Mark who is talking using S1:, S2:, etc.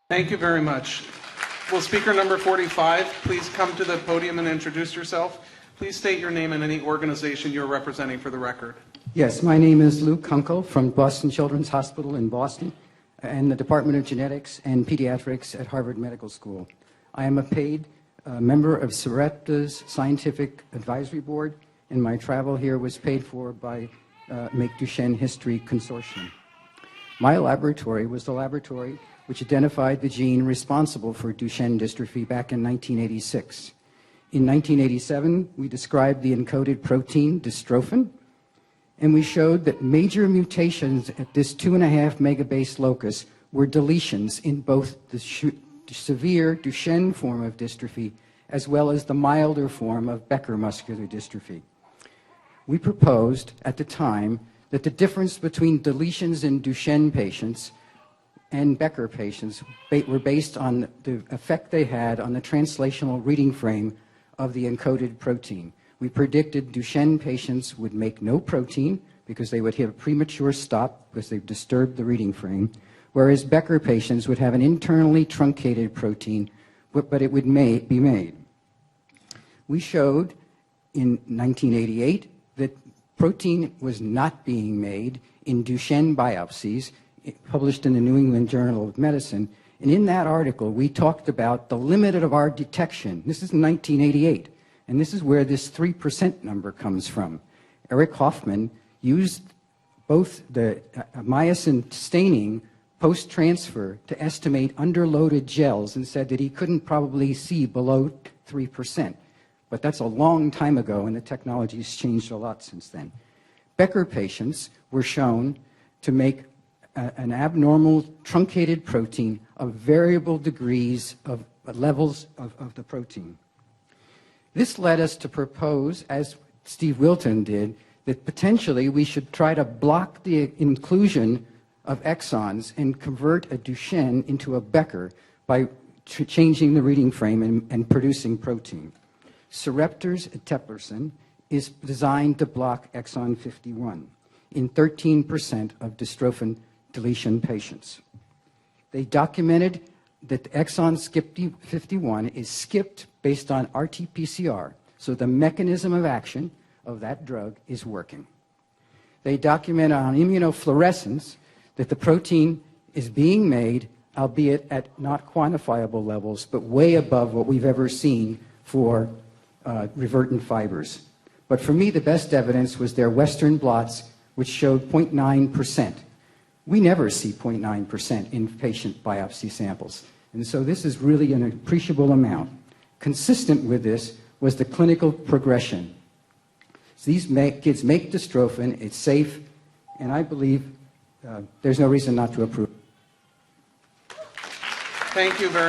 S1: Thank you very much. Will speaker number 45 please come to the podium and introduce yourself? Please state your name and any organization you're representing for the record.
S2: Yes, my name is Lou Kunkel from Boston Children's Hospital in Boston and the Department of Genetics and Pediatrics at Harvard Medical School. I am a paid member of Sarepta's Scientific Advisory Board, and my travel here was paid for by Make Duchenne History Consortium. My laboratory was the laboratory which identified the gene responsible for Duchenne dystrophy back in 1986. In 1987, we described the encoded protein dystrophin, and we showed that major mutations at this 2.5 megabase locus were deletions in both the severe Duchenne form of dystrophy as well as the milder form of Becker muscular dystrophy. We proposed at the time that the difference between deletions in Duchenne patients and Becker patients were based on the effect they had on the translational reading frame of the encoded protein. We predicted Duchenne patients would make no protein because they would hit a premature stop because they've disturbed the reading frame, whereas Becker patients would have an internally truncated protein, but it would be made. We showed in 1988 that protein was not being made in Duchenne biopsies published in the New England Journal of Medicine. And in that article, we talked about the limit of our detection. This is 1988. And this is where this 3% number comes from. Eric Hoffman used both the myosin staining post-transfer to estimate underloaded gels and said that he couldn't probably see below 3%. But that's a long time ago, and the technology has changed a lot since then. Becker patients were shown to make an abnormal truncated protein of variable degrees of levels of the protein. This led us to propose, as Steve Wilton did, that potentially we should try to block the inclusion of exons and convert a Duchenne into a Becker by changing the reading frame and producing protein. Sarepta's eteplirsen is designed to block exon 51 in 13% of dystrophin deletion patients. They documented that the exon 51 is skipped based on RT-PCR, so the mechanism of action of that drug is working. They documented on immunofluorescence that the protein is being made, albeit at not quantifiable levels, but way above what we've ever seen for revertant fibers. But for me, the best evidence was their Western blots, which showed 0.9%. We never see 0.9% in patient biopsy samples. And so this is really an appreciable amount. Consistent with this was the clinical progression. So these kids make dystrophin, it's safe, and I believe there's no reason not to approve.
S1: Thank you very much.